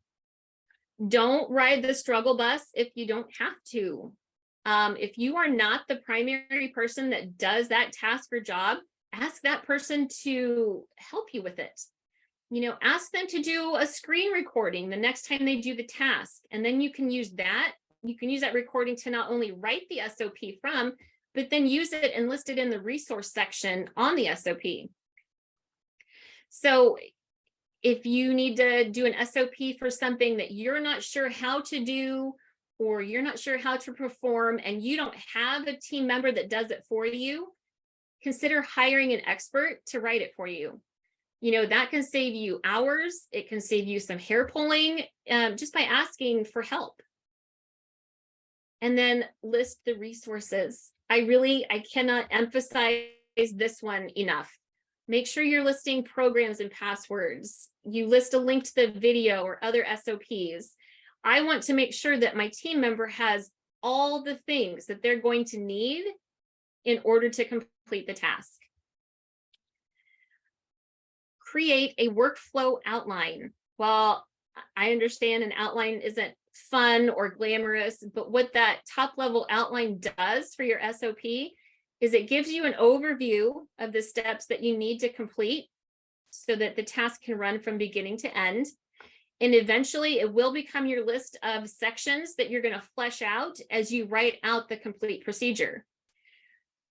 Don't ride the struggle bus if you don't have to. If you are not the primary person that does that task or job, ask that person to help you with it. You know, ask them to do a screen recording the next time they do the task. And then you can use that. You can use that recording to not only write the SOP from, but then use it and list it in the resource section on the SOP. So if you need to do an SOP for something that you're not sure how to do, or you're not sure how to perform, and you don't have a team member that does it for you, consider hiring an expert to write it for you. You know, that can save you hours. It can save you some hair pulling just by asking for help. And then list the resources. I cannot emphasize this one enough. Make sure you're listing programs and passwords. You list a link to the video or other SOPs. I want to make sure that my team member has all the things that they're going to need in order to complete the task. Create a workflow outline. Well, I understand an outline isn't fun or glamorous, but what that top level outline does for your SOP is it gives you an overview of the steps that you need to complete so that the task can run from beginning to end. And eventually it will become your list of sections that you're going to flesh out as you write out the complete procedure.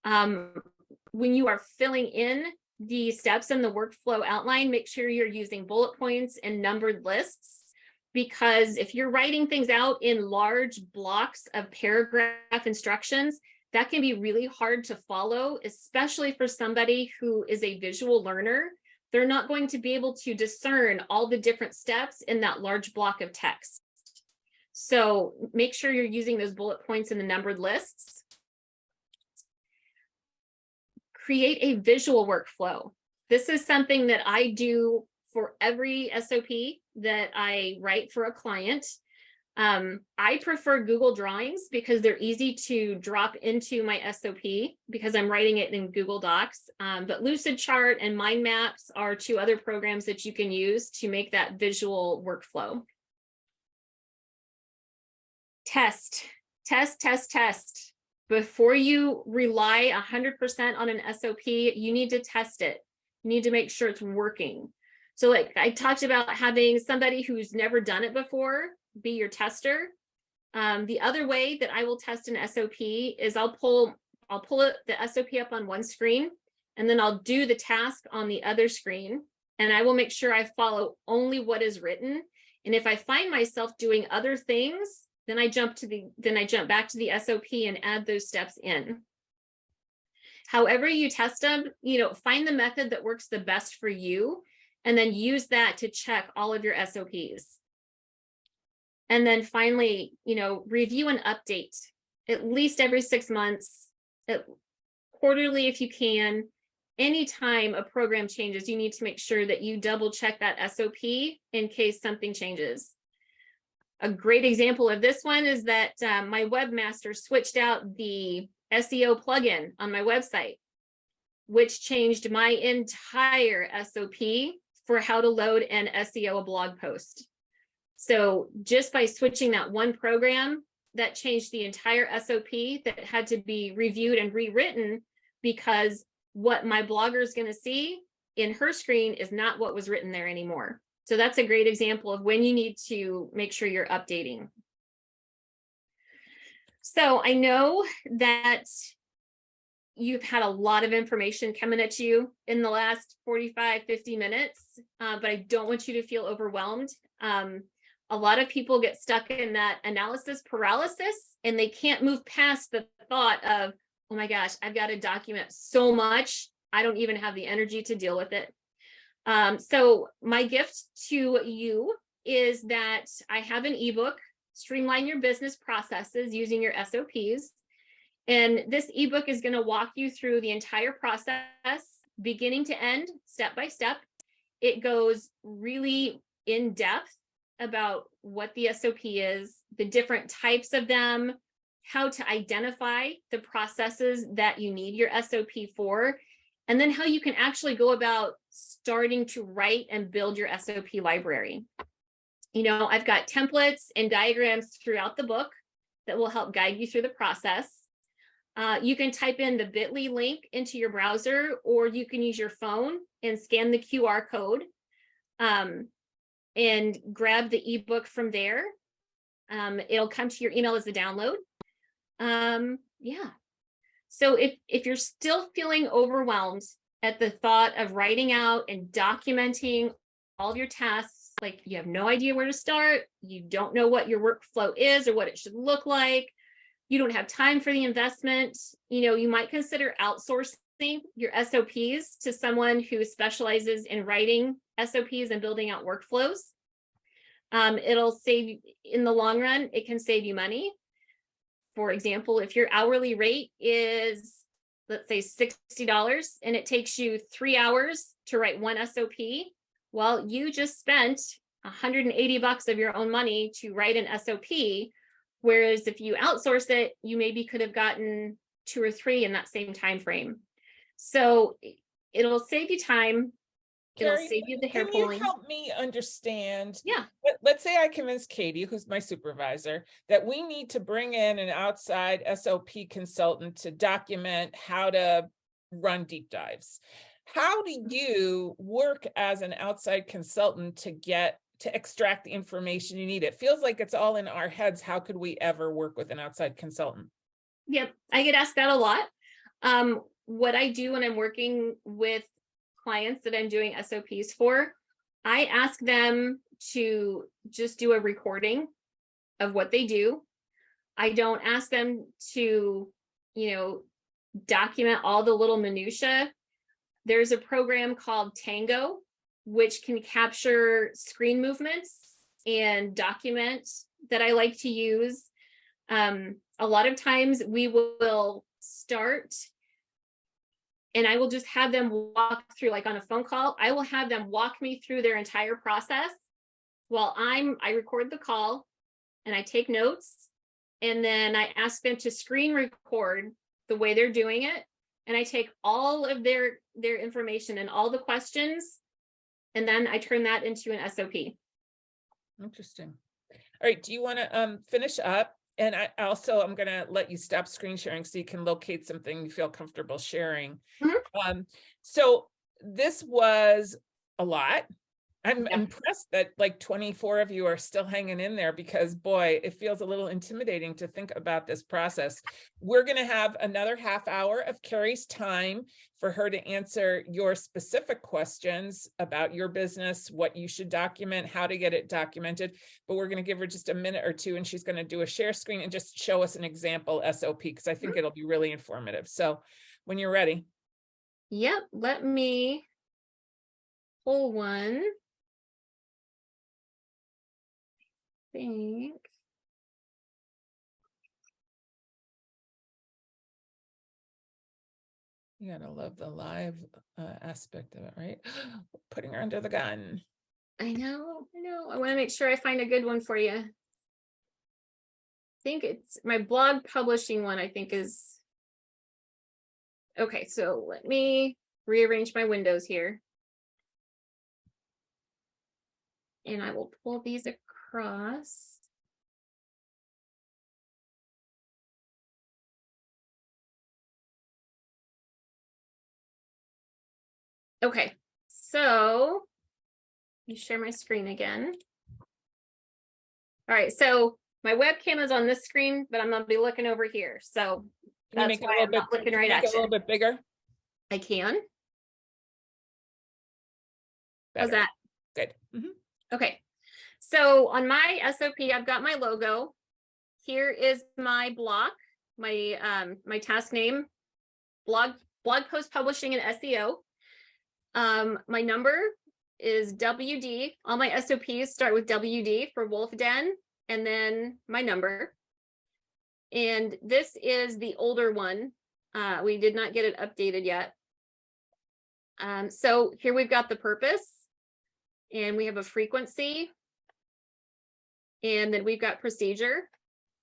When you are filling in the steps in the workflow outline, make sure you're using bullet points and numbered lists, because if you're writing things out in large blocks of paragraph instructions, that can be really hard to follow, especially for somebody who is a visual learner. They're not going to be able to discern all the different steps in that large block of text. So make sure you're using those bullet points in the numbered lists. Create a visual workflow. This is something that I do for every SOP that I write for a client. I prefer Google Drawings because they're easy to drop into my SOP because I'm writing it in Google Docs. But Lucidchart and Mind Maps are two other programs that you can use to make that visual workflow. Test. Before you rely 100% on an SOP, you need to test it. You need to make sure it's working. So like I talked about having somebody who's never done it before be your tester. The other way that I will test an SOP is I'll pull the SOP up on one screen, and then I'll do the task on the other screen, and I will make sure I follow only what is written. And if I find myself doing other things, then I jump back to the SOP and add those steps in. However you test them, find the method that works the best for you, and then use that to check all of your SOPs. And then finally, review and update at least every 6 months, quarterly if you can. Anytime a program changes, you need to make sure that you double check that SOP in case something changes. A great example of this one is that my webmaster switched out the SEO plugin on my website, which changed my entire SOP for how to load and SEO a blog post. So just by switching that one program, that changed the entire SOP that had to be reviewed and rewritten, because what my blogger is going to see in her screen is not what was written there anymore. So that's a great example of when you need to make sure you're updating. So I know that you've had a lot of information coming at you in the last 45, 50 minutes, but I don't want you to feel overwhelmed. A lot of people get stuck in that analysis paralysis, and they can't move past the thought of, oh my gosh, I've got to document so much. I don't even have the energy to deal with it. So my gift to you is that I have an ebook, Streamline Your Business Processes Using Your SOPs. And this ebook is going to walk you through the entire process, beginning to end, step by step. It goes really in depth about what the SOP is, the different types of them, how to identify the processes that you need your SOP for, and then how you can actually go about starting to write and build your SOP library. You know, I've got templates and diagrams throughout the book that will help guide you through the process. You can type in the bit.ly link into your browser, or you can use your phone and scan the QR code and grab the ebook from there. It'll come to your email as a download. Yeah. So if you're still feeling overwhelmed at the thought of writing out and documenting all of your tasks, like you have no idea where to start, you don't know what your workflow is or what it should look like, you don't have time for the investment, you know, you might consider outsourcing your SOPs to someone who specializes in writing SOPs and building out workflows. It'll save, in the long run, it can save you money. For example, if your hourly rate is, let's say, $60 and it takes you 3 hours to write one SOP, well, you just spent $180 of your own money to write an SOP. Whereas if you outsource it, you maybe could have gotten 2 or 3 in that same time frame. So it'll save you time. It'll Carrie, save you the hair can pulling. you help me understand? Yeah. Let's say I convince Katie, who's my supervisor, that we need to bring in an outside SOP consultant to document how to run deep dives. How do you work as an outside consultant to extract the information you need? It feels like it's all in our heads. How could we ever work with an outside consultant? Yep, I get asked that a lot. What I do when I'm working with clients that I'm doing SOPs for, I ask them to just do a recording of what they do. I don't ask them to, you know, document all the little minutia. There's a program called Tango, which can capture screen movements and document, that I like to use. A lot of times we will start and I will just have them walk through, like on a phone call, I will have them walk me through their entire process while I record the call and I take notes, and then I ask them to screen record the way they're doing it. And I take all of their information and all the questions, and then I turn that into an SOP. Interesting. All right. Do you want to finish up? And I'm going to let you stop screen sharing so you can locate something you feel comfortable sharing. Mm-hmm. So this was a lot. I'm impressed that like 24 of you are still hanging in there, because boy, it feels a little intimidating to think about this process. We're going to have another half hour of Carrie's time for her to answer your specific questions about your business, what you should document, how to get it documented. But we're going to give her just a minute or two, and she's going to do a share screen and just show us an example SOP, because I think it'll be really informative. So when you're ready. Yep. Let me pull one. Think. You gotta love the live aspect of it, right? Putting her under the gun. I know. I want to make sure I find a good one for you. I think it's my blog publishing one, I think is. Okay, so let me rearrange my windows here. And I will pull these across. Okay, so you share my screen again. All right, so my webcam is on this screen, but I'm gonna be looking over here. So that's why I'm not looking right at you. A little bit bigger. I can. Better. How's that? Good. Mm-hmm. Okay, so on my SOP, I've got my logo. Here is my block, my my task name, blog post publishing and SEO. My number is WD. All my SOPs start with WD for Wolf Den, and then my number. And this is the older one. We did not get it updated yet. So here we've got the purpose, and we have a frequency, and then we've got procedure.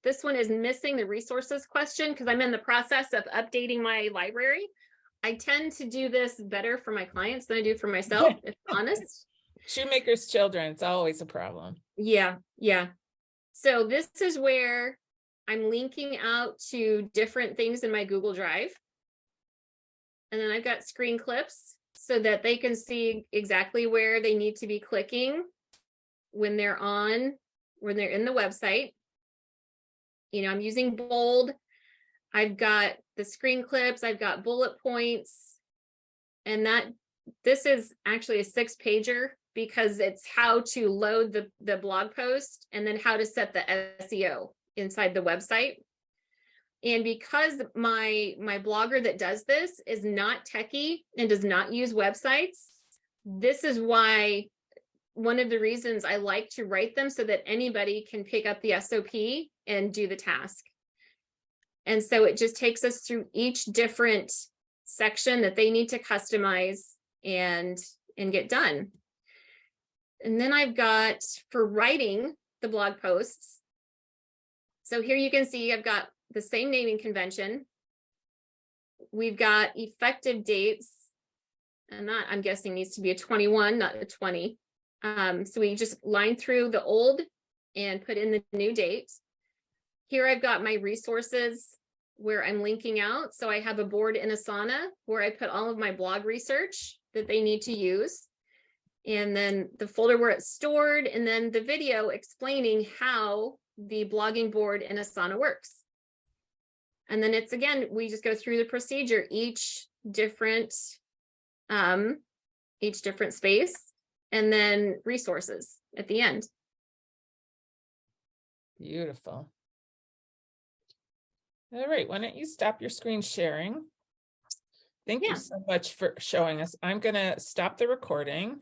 This one is missing the resources question because I'm in the process of updating my library. I tend to do this better for my clients than I do for myself, if I'm honest. Shoemaker's children, it's always a problem. Yeah, yeah. So this is where I'm linking out to different things in my Google Drive. And then I've got screen clips so that they can see exactly where they need to be clicking when they're in the website. You know, I'm using bold. I've got the screen clips, I've got bullet points, and this is actually a 6-pager because it's how to load the blog post and then how to set the SEO inside the website. And because my blogger that does this is not techie and does not use websites, this is why one of the reasons I like to write them so that anybody can pick up the SOP and do the task. And so it just takes us through each different section that they need to customize and get done. And then I've got for writing the blog posts. So here you can see I've got the same naming convention. We've got effective dates, and that I'm guessing needs to be a 21, not a 20. So we just line through the old and put in the new date. Here I've got my resources where I'm linking out. So I have a board in Asana where I put all of my blog research that they need to use. And then the folder where it's stored, and then the video explaining how the blogging board in Asana works. And then it's, again, we just go through the procedure, each different space, and then resources at the end. Beautiful. All right, why don't you stop your screen sharing? Thank you so much for showing us. I'm going to stop the recording.